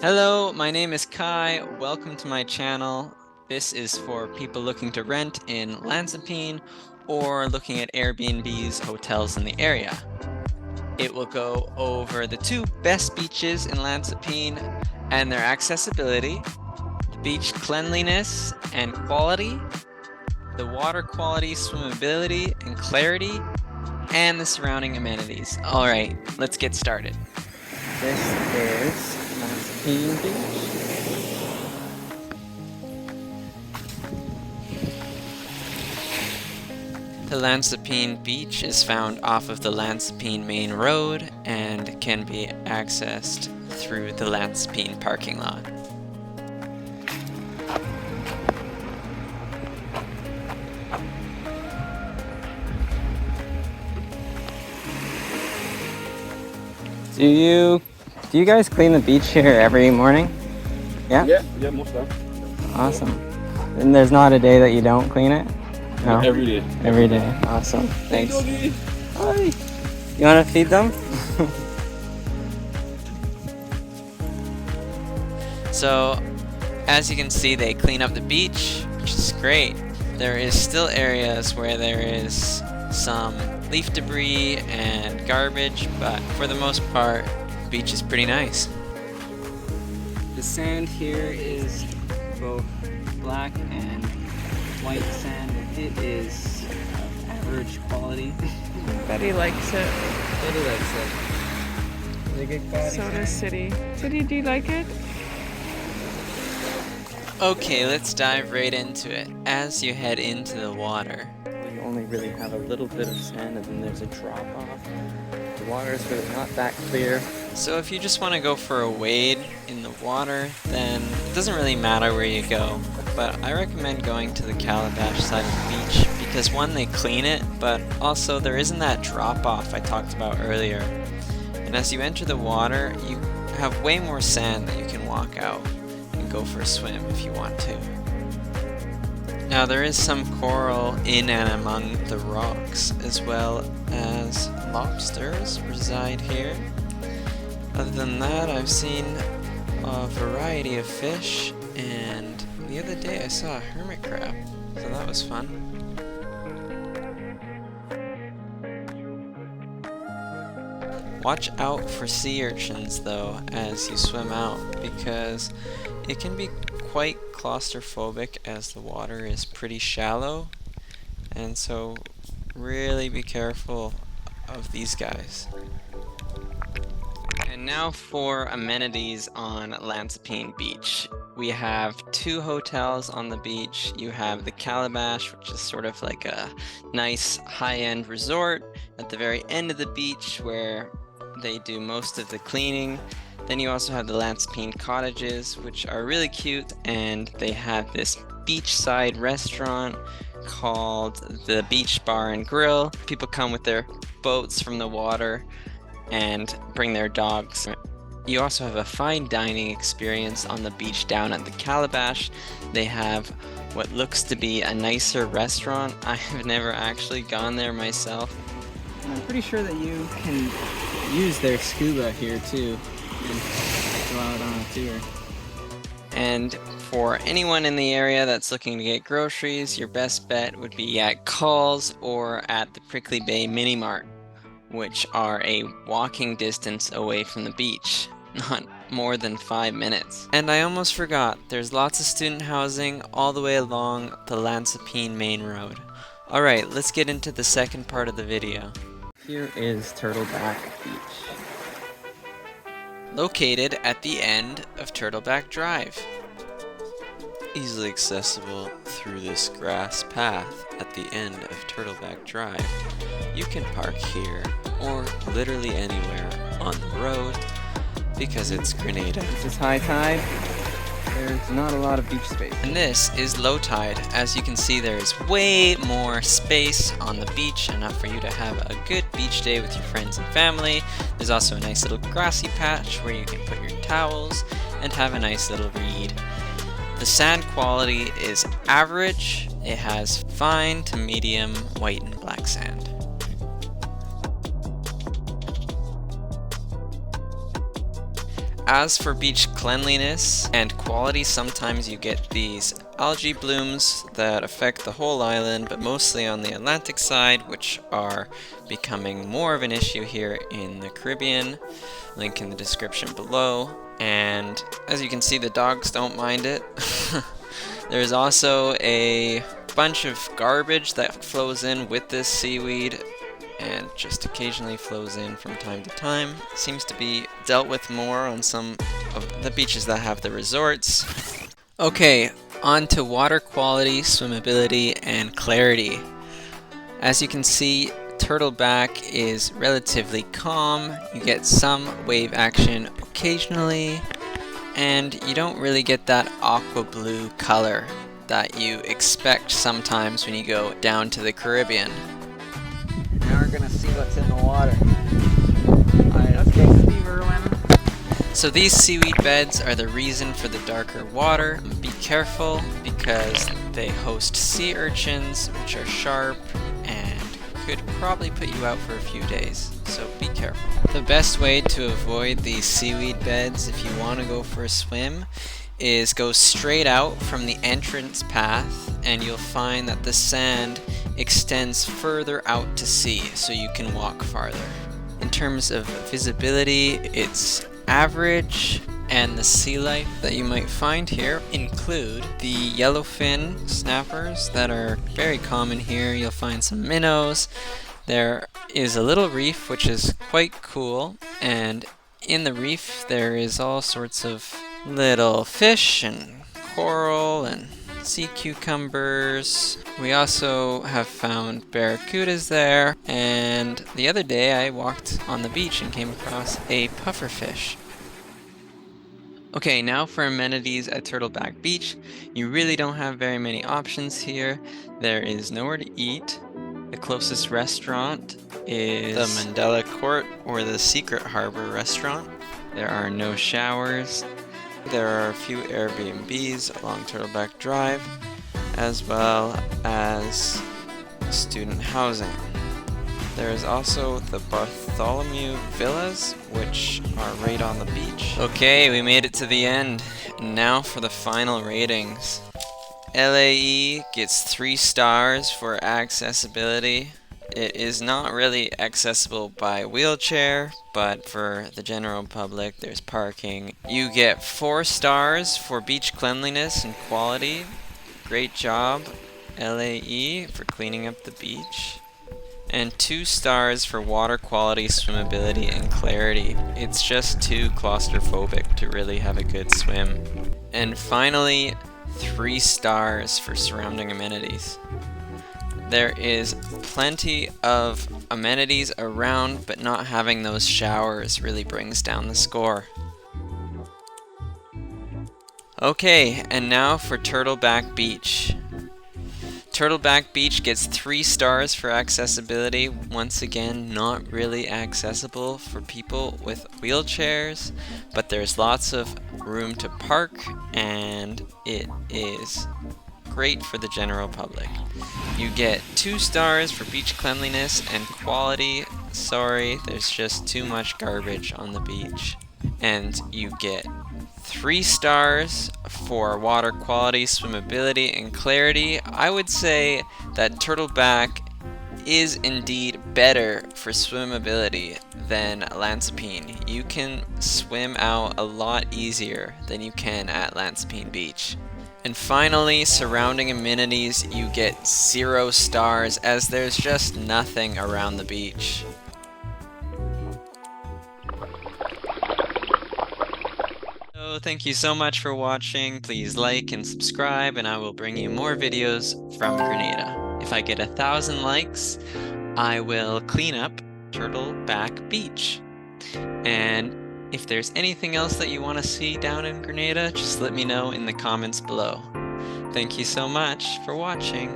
Hello, my name is Kai. Welcome to my channel. This is for people looking to rent in Lanzapine or looking at Airbnbs, hotels in the area. It will go over the two best beaches in Lanzapine and their accessibility, the beach cleanliness and quality, the water quality, swimmability, and clarity, and the surrounding amenities. All right, let's get started. This is Lanine Beach. The Lanzapine Beach is found off of the Lanzapine Main Road and can be accessed through the Lanzapine parking lot. Do you guys clean the beach here every morning? Yeah? Yeah, most of them. Awesome. And there's not a day that you don't clean it? No? Every day. Every day. Awesome. Thanks. Hi. You want to feed them? So, as you can see, they clean up the beach, which is great. There is still areas where there is some leaf debris and garbage, but for the most part, the beach is pretty nice. The sand here is both black and white sand. It is average quality. Betty likes it. Betty likes it. Is it good quality So sand? does City. City, do you like it? Okay, let's dive right into it. As you head into the water, You only really have a little bit of sand and then there's a drop off. The water is really not that clear. so if you just want to go for a wade in the water, then it doesn't really matter where you go. But I recommend going to the Calabash side of the beach because one, they clean it, but also there isn't that drop off I talked about earlier. And as you enter the water, you have way more sand that you can walk out and go for a swim if you want to. Now there is some coral in and among the rocks, as well as lobsters reside here. Other than that, I've seen a variety of fish, and the other day I saw a hermit crab, so that was fun. Watch out for sea urchins though as you swim out, because it can be quite claustrophobic as the water is pretty shallow, and so really be careful of these guys. And now for amenities on Lanzapine Beach. We have two hotels on the beach. You have the Calabash, which is sort of like a nice high-end resort at the very end of the beach where they do most of the cleaning. Then you also have the Lanzapine Cottages, which are really cute, and they have this beachside restaurant called the Beach Bar and Grill. People come with their boats from the water and bring their dogs. You also have a fine dining experience on the beach down at the Calabash. They have what looks to be a nicer restaurant. I have never actually gone there myself. And I'm pretty sure that you can use their scuba here too and go out on a tour. And for anyone in the area that's looking to get groceries, your best bet would be at Coles or at the Prickly Bay Mini Mart, which are a walking distance away from the beach, not more than 5 minutes. And I almost forgot, there's lots of student housing all the way along the Lanzapine Main Road. Alright, let's get into the second part of the video. Here is Turtleback Beach. Located at the end of Turtleback Drive. Easily accessible through this grass path at the end of Turtleback Drive. You can park here or literally anywhere on the road because it's Grenada. This is high tide. There's not a lot of beach space. And this is low tide. As you can see, there is way more space on the beach, enough for you to have a good beach day with your friends and family. There's also a nice little grassy patch where you can put your towels and have a nice little read. The sand quality is average. It has fine to medium white and black sand. As for beach cleanliness and quality, sometimes you get these algae blooms that affect the whole island, but mostly on the Atlantic side, which are becoming more of an issue here in the Caribbean. Link in the description below. And as you can see, the dogs don't mind it. There's also a bunch of garbage that flows in with this seaweed and just occasionally flows in from time to time. Seems to be dealt with more on some of the beaches that have the resorts. Okay, on to water quality, swimmability, and clarity. As you can see, Turtleback is relatively calm. You get some wave action occasionally, and you don't really get that aqua blue color that you expect sometimes when you go down to the Caribbean. Now we're gonna see what's in the water. Alright, let's Okay, go. Steve Irwin. So these seaweed beds are the reason for the darker water. Be careful because they host sea urchins, which are sharp and could probably put you out for a few days, so be careful. The best way to avoid these seaweed beds if you want to go for a swim is go straight out from the entrance path, and you'll find that the sand extends further out to sea, so you can walk farther. In terms of visibility, it's average, and the sea life that you might find here include the yellowfin snappers that are very common here. You'll find some minnows. There is a little reef which is quite cool, and in the reef there is all sorts of little fish and coral and sea cucumbers. We also have found barracudas there, and the other day I walked on the beach and came across a pufferfish. Okay, now for amenities at Turtleback Beach. You really don't have very many options here. There is nowhere to eat. The closest restaurant is the Mandela Court or the Secret Harbor restaurant. There are no showers. There are a few Airbnbs along Turtleback Drive, as well as student housing. There is also the Bartholomew Villas, which are right on the beach. Okay, we made it to the end. Now for the final ratings. LAE gets 3 stars for accessibility. It is not really accessible by wheelchair, but for the general public, there's parking. You get 4 stars for beach cleanliness and quality. Great job, LAE, for cleaning up the beach. And 2 stars for water quality, swimmability, and clarity. It's just too claustrophobic to really have a good swim. And finally, 3 stars for surrounding amenities. There is plenty of amenities around, but not having those showers really brings down the score. Okay, and now for Turtleback Beach. Turtleback Beach gets 3 stars for accessibility. Once again, not really accessible for people with wheelchairs, but there's lots of room to park, and it is great for the general public. You get 2 stars for beach cleanliness and quality. Sorry, there's just too much garbage on the beach. And you get 3 stars for water quality, swimmability, and clarity. I would say that Turtleback is indeed better for swimmability than Lancepine. You can swim out a lot easier than you can at Lancepine Beach. And finally, surrounding amenities, you get 0 stars as there's just nothing around the beach. So thank you so much for watching. Please like and subscribe, and I will bring you more videos from Grenada. If I get 1,000 likes, I will clean up Turtleback Beach. And if there's anything else that you want to see down in Grenada, just let me know in the comments below. Thank you so much for watching.